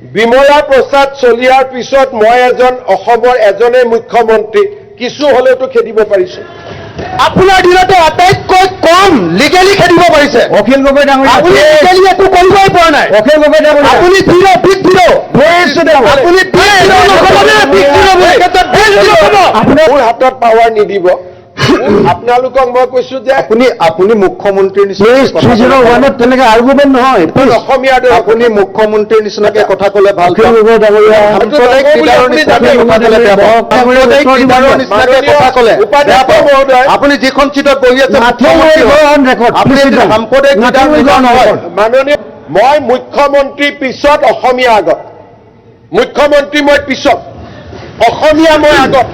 বিমলা প্ৰসাদ চলিয়াৰ পিছত মই অসমৰ এজনে মুখ্যমন্ত্ৰী কিছু হলেওতো খেদিব পাৰিছো। আপোনাৰ দিনতে আটাইতকৈ কম লিগেলি খেদিব পাৰিছে অখিল গগৈ ডাঙৰীয়া। আপুনি লিগেলি একো কৰিবই পৰা নাই। অখিল গগৈ ডাঙৰীয়া। আপুনি বিগ ভিৰ আপুনি মোৰ হাতত পাৱাৰ নিদিব। আপোনালোকক মই কৈছো যে আপুনি মুখ্যমন্ত্ৰীৰ নিচিনা তেনেকে আৰ্গুমেণ্ট নহয়। অসমীয়া আপুনি মুখ্যমন্ত্ৰীৰ নিচিনাকে কথা ক'লে ভাল অখিল গগৈ ডাঙৰীয়া। আপুনি যিখন চিটত বহি আছে মাননীয় মই মুখ্যমন্ত্ৰী পিছত অসমীয়া আগত, মুখ্যমন্ত্ৰী মই পিছত, অসমীয়া মই আগত।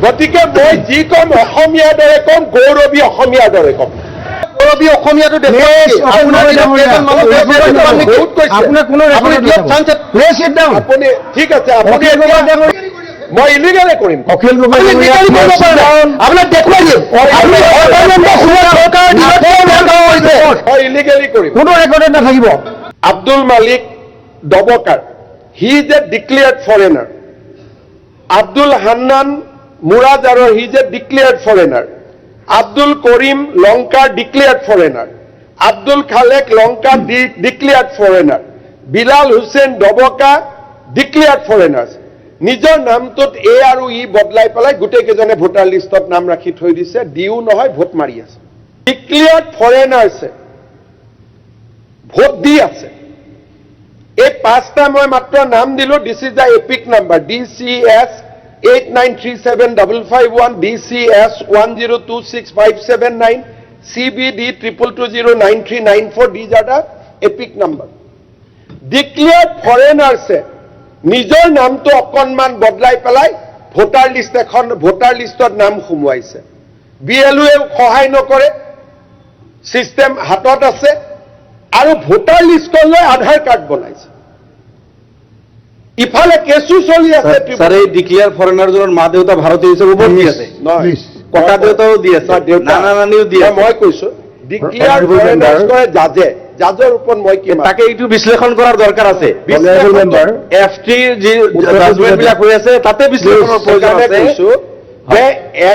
গতিকে মই যি কম অসমীয়াৰ দৰে কম, গৌৰৱী অসমীয়াৰ দৰে কম। গৌৰৱী অসমীয়াটো আপুনি ঠিক আছে, আপুনি মই ইলিগেলে কৰিম। অখিল গগৈ আপোনাক দেখুৱাই দিম মই ইলিগেলি কৰিম। কোনো ৰেকৰ্ডত নাথাকিব। আব্দুল মালিক ডবকাৰ, he is a declared foreigner. Abdul Hannan মুৰাজাৰৰ, he is a declared foreigner. Abdul Karim লংকাৰ ডিক্লেয়াৰ্ড ফৰেনাৰ। আব্দুল খালেক লংকাৰ declared foreigner. Bilal Hussain Doboka declared foreigners. নিজৰ নামটোত এ আৰু ই বদলাই পেলাই গোটেইকেইজনে ভোটাৰ লিষ্টত নাম ৰাখি থৈ দিছে, দিও নহয় ভোট মাৰি আছে। ডিক্লেয়াৰ্ড ফৰেনাৰ্ছে ভোট দি আছে। এই পাঁচটা মই মাত্ৰ নাম দিলো। This is the epic number DCS 89375551, DCS 102657 CBD 22209394. These are the epic number. Declared foreigners নিজৰ নামটো অকণমান বদলাই পেলাই ভোটাৰ লিষ্ট এখন ভোটাৰ লিষ্টত নাম সুমুৱাইছে। BLOৱে সহায় নকৰে, চিষ্টেম হাতত আছে আৰু ভোটাৰ লিষ্টলৈ আধাৰ কাৰ্ড বনাইছে। ইফালে কেছু চলি আছে। স্যাৰ এই ডিক্লেয়াৰ ফৰেনাৰজনৰ মা দেউতা ভাৰতীয় হিচাপে ভোট দি আছে, ককা দেউতাও দি আছে, নানা নানিও দি আছে। মই কৈছো ডিক্লেয়াৰ ফৰেনাৰ্ছ কৰে জাজে, জাজৰ ওপৰত মই কি তাকে এইটো বিশ্লেষণ কৰাৰ দৰকাৰ আছে। FT যি জাজমেন্ট বিলাক হৈ আছে তাতে বিশ্লেষণৰ প্ৰয়োজন আছে। যে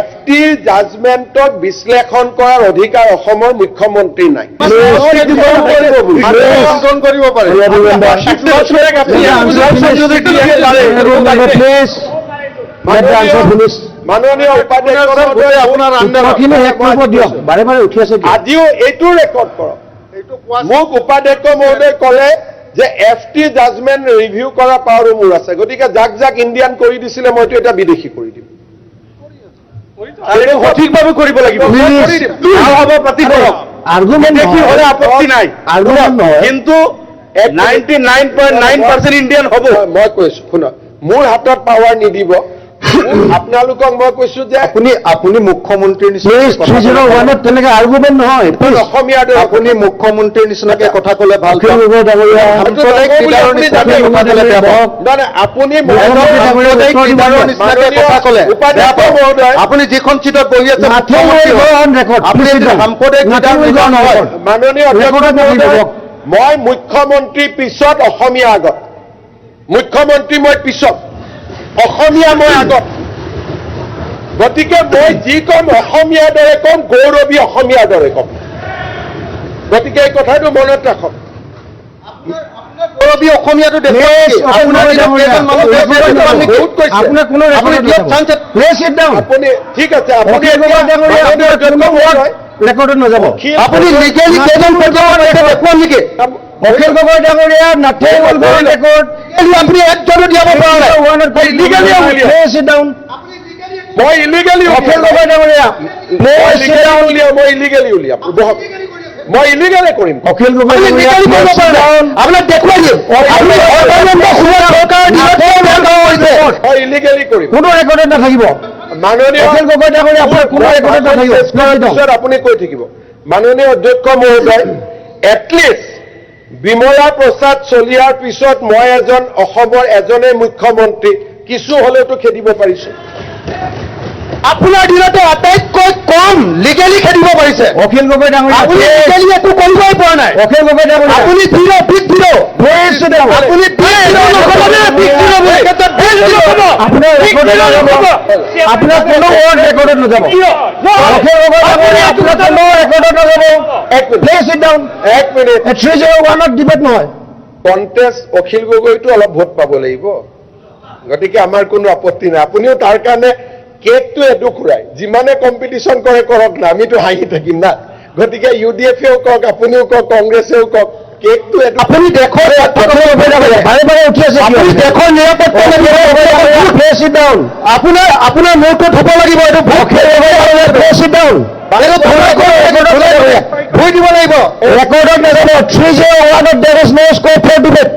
FT জাজমেন্টক বিশ্লেষণ কৰাৰ অধিকাৰ অসমৰ মুখ্যমন্ত্ৰী নাই। কৰিব পাৰে। মাননীয় বাৰে বাৰে উঠি আছে। আজিও এইটো ৰেকৰ্ড কৰক। মোক উপাধ্যক্ষ মহোদয় ক'লে যে FT জাজমেন্ট ৰিভিউ কৰা পাৱাৰো মোৰ আছে। গতিকে যাক যাক ইণ্ডিয়ান কৰি দিছিলে মইতো এটা বিদেশী কৰি দিম। সঠিকভাৱে কৰিব লাগিব। আৰ্গুমেণ্ট হলে আপত্তি নাই, কিন্তু 99.9% ইণ্ডিয়ান হ'ব। মই কৈছো শুনক, মোৰ হাতত পাৱাৰ নিদিব। আপোনালোকক মই কৈছো যে আপুনি মুখ্যমন্ত্ৰীৰ নিচিনা তেনেকে আৰ্গুমেণ্ট নহয়। অসমীয়া আপুনি মুখ্যমন্ত্ৰীৰ নিচিনাকে কথা ক'লে ভাল। আপুনি আপুনি যিখন চিটত বহি আছে মাননীয় মই মুখ্যমন্ত্ৰী পিছত অসমীয়া আগত, মুখ্যমন্ত্ৰী মই পিছত, অসমীয়া মই আগত। গতিকে মই যি কম অসমীয়াৰ দৰে কম, গৌৰৱী অসমীয়াৰ দৰে কম। গতিকে এই কথাটো মনত ৰাখক। গৌৰৱী অসমীয়াটো আপুনি ঠিক আছে, আপুনি ৰেকৰ্ডত নাযাব। আপুনি লিগেলি কেইজন দেখুৱাম নেকি? অখিল গগৈ ডাঙৰীয়া নাথাকিব ৰেকৰ্ড। আপুনি একজনো দিয়াব পৰা নাই। মই ইলিগেলি অখিল গগৈ ডাঙৰীয়া মই ইলিগেলি উলিয়াম। মই ইলিগেলে কৰিম। অখিল গগৈ আপোনাক দেখুৱাই দিম। মই ইলিগেলি কৰিম। কোনো ৰেকৰ্ডত নাথাকিব। মাননীয় অখিল গগৈ ডাঙৰীয়া আপোনাৰ কোনো ৰেকৰ্ডত নাথাকিব। আপুনি কৈ থাকিব। মাননীয় অধ্যক্ষ মহোদয়, এটলিষ্ট বিমলা প্ৰসাদ চলিয়াৰ পিছত মই অসমৰ এজনে মুখ্যমন্ত্ৰী কিছু হলেওতো খেদিব পাৰিছো। আপোনাৰ দিনতে আটাইতকৈ কম লিগেলি খেদিব পাৰিছে অখিল গগৈ ডাঙৰীয়া আপুনি লিগেলি একো কৰিবই পৰা নাই অখিল গগৈ ডাঙৰীয়া আপুনি ভিৰ' বিগ ভিৰ' আপুনি আপোনাৰ আপোনাৰ কোনো ৱৰ্ড ৰেকৰ্ডত নাযাব অখিল গগৈ ডাঙৰীয়া আপোনাৰ কোনো ৰেকৰ্ডত নাযাব প্লিজ চিট ডাউন 1 মিনিট 301ত ডিবেট নহয় কণ্টেষ্ট অখিল গগৈটো অলপ ভোট পাব লাগিব গতিকে আমাৰ কোনো আপত্তি নাই আপুনিও তাৰ কাৰণে কেকটো এডোখৰাই যিমানে কম্পিটিশ্যন কৰে কৰক না আমিতো হাঁহি থাকিম না গতিকে UDF-এও কওক আপুনিও কওক কংগ্ৰেছেও কওক কেকটো আপুনি দেশৰ বাৰে বাৰে উঠি আছে আপুনি দেশৰ নিৰাপত্তা আপোনাৰ মূৰটো থব লাগিব এইটো ভুই দিব লাগিব ৰেকৰ্ডত নাযাব 301ত there is no scope for debate